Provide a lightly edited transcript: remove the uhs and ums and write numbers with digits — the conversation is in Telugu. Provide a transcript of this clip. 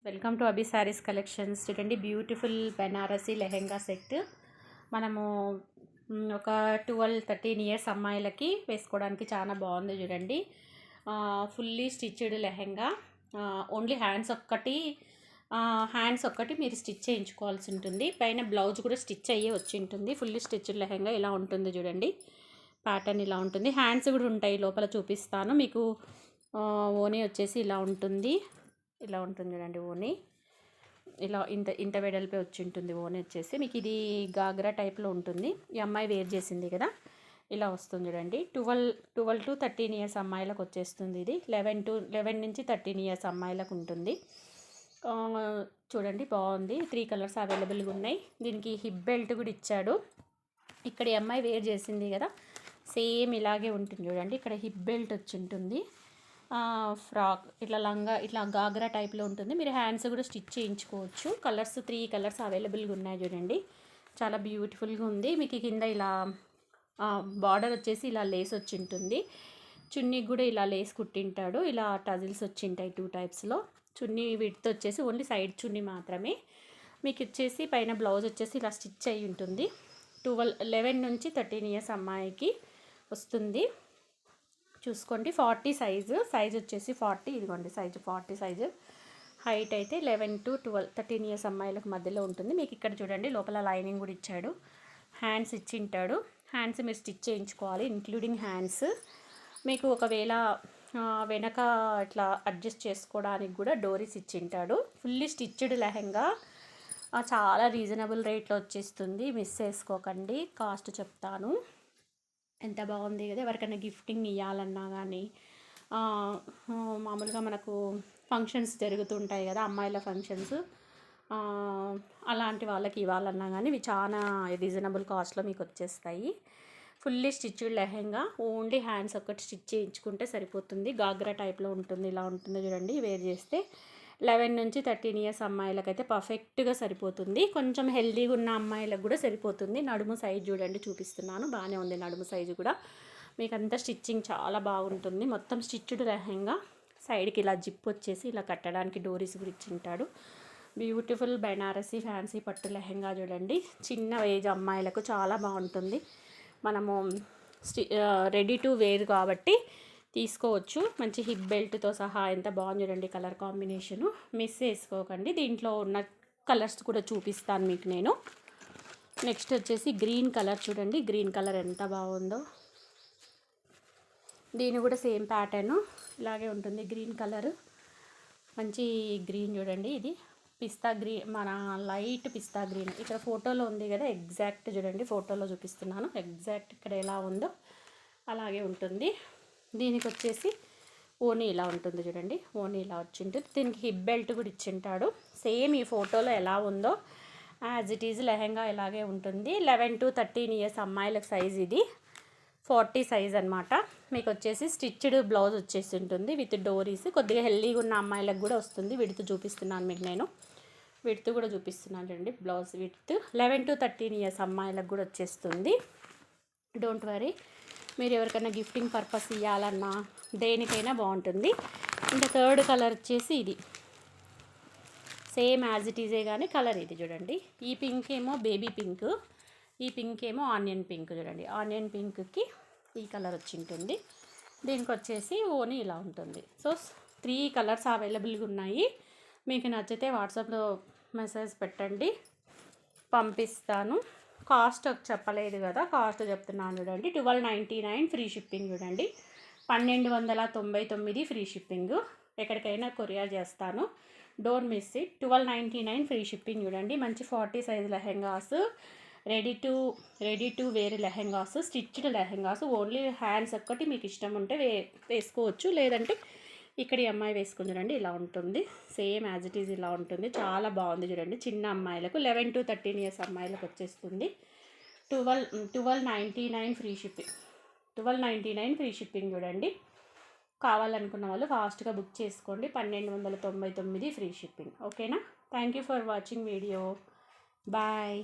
Welcome to Abhi saris collections. చూడండి, బ్యూటిఫుల్ బెనారసీ లెహెంగా సెట్. మనము ఒక 12-13 ఇయర్స్ అమ్మాయిలకి వేసుకోవడానికి చాలా బాగుంది. చూడండి, fully stitched lehenga. Only hands ఒక్కటి మీరు స్టిచ్ చేయించుకోవాల్సి ఉంటుంది. పైన బ్లౌజ్ కూడా స్టిచ్ అయ్యే వచ్చి ఉంటుంది. ఫుల్లీ స్టిచ్డ్ లెహెంగా ఇలా ఉంటుంది. చూడండి, ప్యాటర్న్ ఇలా ఉంటుంది. హ్యాండ్స్ కూడా ఉంటాయి, లోపల చూపిస్తాను మీకు. ఓనీ వచ్చేసి ఇలా ఉంటుంది చూడండి. ఓనీ ఇలా ఇంత వెడల్పే వచ్చి ఉంటుంది. ఓనీ వచ్చేసి మీకు ఇది గాగ్రా టైప్లో ఉంటుంది. ఈ అమ్మాయి వేర్ చేసింది కదా, ఇలా వస్తుంది చూడండి. 12 to 13 ఇయర్స్ అమ్మాయిలకు వచ్చేస్తుంది. ఇది 11 నుంచి 13 ఇయర్స్ అమ్మాయిలకు ఉంటుంది. చూడండి, బాగుంది. 3 కలర్స్ అవైలబుల్గా ఉన్నాయి. దీనికి హిప్ బెల్ట్ కూడా ఇచ్చాడు. ఇక్కడ ఈ అమ్మాయి వేర్ చేసింది కదా, సేమ్ ఇలాగే ఉంటుంది చూడండి. ఇక్కడ హిప్ బెల్ట్ వచ్చి ఉంటుంది. ఫ్రాక్ ఇట్లా లంగా ఇట్లా గాగ్రా టైప్లో ఉంటుంది. మీరు హ్యాండ్స్ కూడా స్టిచ్ చేయించుకోవచ్చు. 3 కలర్స్ అవైలబుల్గా ఉన్నాయి చూడండి. చాలా బ్యూటిఫుల్గా ఉంది. మీకు కింద ఇలా బార్డర్ వచ్చేసి ఇలా లేస్ వచ్చి ఉంటుంది. చున్నీ కూడా ఇలా లేస్ కుట్టింటాడు. ఇలా టజిల్స్ వచ్చింటాయి 2 టైప్స్లో. చున్నీ విడ్త్ వచ్చేసి ఓన్లీ సైడ్ చున్నీ మాత్రమే. మీకు వచ్చేసి పైన బ్లౌజ్ వచ్చేసి ఇలా స్టిచ్ అయి ఉంటుంది. 11 నుంచి 13 ఇయర్స్ అమ్మాయికి వస్తుంది. చూసుకోండి, 40 సైజు వచ్చేసి 40. ఇదిగోండి సైజు 40 సైజు. హైట్ అయితే 11 to 13 ఇయర్స్ అమ్మాయిలకు మధ్యలో ఉంటుంది. మీకు ఇక్కడ చూడండి, లోపల లైనింగ్ కూడా ఇచ్చాడు. హ్యాండ్స్ ఇచ్చింటాడు. హ్యాండ్స్ మీరు స్టిచ్ చేయించుకోవాలి, ఇంక్లూడింగ్ హ్యాండ్స్. మీకు ఒకవేళ వెనక ఇట్లా అడ్జస్ట్ చేసుకోవడానికి కూడా డోరీస్ ఇచ్చింటాడు. ఫుల్లీ స్టిచ్డ్ లెహెంగా, చాలా రీజనబుల్ రేట్లో వచ్చేస్తుంది. మిస్ చేసుకోకండి. కాస్ట్ చెప్తాను. ఎంత బాగుంది కదా. ఎవరికైనా గిఫ్టింగ్ ఇవ్వాలన్నా కానీ, మామూలుగా మనకు ఫంక్షన్స్ జరుగుతుంటాయి కదా, అమ్మాయిల ఫంక్షన్స్, అలాంటి వాళ్ళకి ఇవ్వాలన్నా కానీ ఇవి చాలా రీజనబుల్ కాస్ట్లో మీకు వచ్చేస్తాయి. Fully stitched lehenga, only hands ఒక్కటి స్టిచ్ చేయించుకుంటే సరిపోతుంది. గాగ్రా టైప్లో ఉంటుంది. ఇలా ఉంటుంది చూడండి. వేర్ చేస్తే 11 నుంచి 13 ఇయర్స్ అమ్మాయిలకైతే పర్ఫెక్ట్గా సరిపోతుంది. కొంచెం హెల్దీగా ఉన్న అమ్మాయిలకు కూడా సరిపోతుంది. నడుము సైజు చూడండి, చూపిస్తున్నాను. బాగానే ఉంది నడుము సైజు కూడా. మీకు అంతా స్టిచ్చింగ్ చాలా బాగుంటుంది. మొత్తం స్టిచ్డ్ లెహెంగా. సైడ్కి ఇలా జిప్ వచ్చేసి ఇలా కట్టడానికి డోరీస్ కూడా ఇచ్చింటాడు. బ్యూటిఫుల్ బెనారసీ ఫ్యాన్సీ పట్టు లెహెంగా చూడండి. చిన్న ఏజ్ అమ్మాయిలకు చాలా బాగుంటుంది. మనము రెడీ టు వేర్ కాబట్టి తీసుకోవచ్చు. మంచి హిప్ బెల్ట్తో సహా ఎంత బాగుంది చూడండి. కలర్ కాంబినేషను మిస్ చేసుకోకండి. దీంట్లో ఉన్న కలర్స్ కూడా చూపిస్తాను మీకు నేను. నెక్స్ట్ వచ్చేసి గ్రీన్ కలర్ చూడండి. గ్రీన్ కలర్ ఎంత బాగుందో. దీని కూడా సేమ్ ప్యాటర్ను ఇలాగే ఉంటుంది. గ్రీన్ కలర్, మంచి గ్రీన్ చూడండి. ఇది పిస్తా గ్రీన్, మన లైట్ పిస్తా గ్రీన్. ఇక్కడ ఫోటోలో ఉంది కదా, ఎగ్జాక్ట్ చూడండి. ఫోటోలో చూపిస్తున్నాను. ఎగ్జాక్ట్ ఇక్కడ ఎలా ఉందో అలాగే ఉంటుంది. దీనికి వచ్చేసి ఓనీ ఇలా ఉంటుంది చూడండి. ఓనీ ఇలా వచ్చింటుంది. దీనికి హిప్ బెల్ట్ కూడా ఇచ్చింటాడు. సేమ్ ఈ ఫోటోలో ఎలా ఉందో యాజ్ ఇట్ ఈజ్ లెహెంగా ఇలాగే ఉంటుంది. 11 to 13 ఇయర్స్ అమ్మాయిలకు సైజ్ ఇది 40 సైజ్ అనమాట. మీకు వచ్చేసి స్టిచ్డ్ బ్లౌజ్ వచ్చేసి ఉంటుంది విత్ డోరీస్. కొద్దిగా హెల్దీగా ఉన్న అమ్మాయిలకు కూడా వస్తుంది. విడ్త్ చూపిస్తున్నాను మీకు నేను. విడ్త్ కూడా చూపిస్తున్నాను చూడండి. బ్లౌజ్ విడ్త్ 11 to 13 ఇయర్స్ అమ్మాయిలకు కూడా వచ్చేస్తుంది. డోంట్ వరీ, మీరు ఎవరికైనా గిఫ్టింగ్ పర్పస్ ఇవ్వాలన్నా దేనికైనా బాగుంటుంది. ఇంకా థర్డ్ కలర్ వచ్చేసి ఇది సేమ్ యాజ్ ఇట్ ఈజే, కానీ కలర్ ఇది చూడండి. ఈ పింక్ ఏమో బేబీ పింక్, ఈ పింక్ ఏమో ఆనియన్ పింక్ చూడండి. ఆనియన్ పింక్కి ఈ కలర్ వచ్చి ఉంటుంది. దీనికి వచ్చేసి ఓనీ ఇలా ఉంటుంది. సో 3 కలర్స్ అవైలబుల్గా ఉన్నాయి. మీకు నచ్చితే వాట్సాప్లో మెసేజ్ పెట్టండి, పంపిస్తాను. కాస్ట్ చెప్పలేదు కదా, కాస్ట్ చెప్తున్నాను చూడండి. 1299 ఫ్రీ షిప్పింగ్ చూడండి. 1299 ఫ్రీ షిప్పింగ్. ఎక్కడికైనా కొరియర్ చేస్తాను. Don't miss it. 1299 free shipping చూడండి. మంచి 40 size lehengas, ready to wear lehengas, stitched lehengas. Only hands ఒక్కటి మీకు ఇష్టం ఉంటే వేసుకోవచ్చు. లేదంటే ఇక్కడ ఈ అమ్మాయి వేసుకుని చూడండి, ఇలా ఉంటుంది. సేమ్ యాజ్ ఇట్ ఈజ్ ఇలా ఉంటుంది. చాలా బాగుంది చూడండి. చిన్న అమ్మాయిలకు 11 to 13 ఇయర్స్ అమ్మాయిలకు వచ్చేస్తుంది. 1299 ఫ్రీ షిప్పింగ్. 1299 ఫ్రీ షిప్పింగ్ చూడండి. కావాలనుకున్న వాళ్ళు ఫాస్ట్గా బుక్ చేసుకోండి. 1299 ఫ్రీ షిప్పింగ్. ఓకేనా? Thank you for watching video. Bye.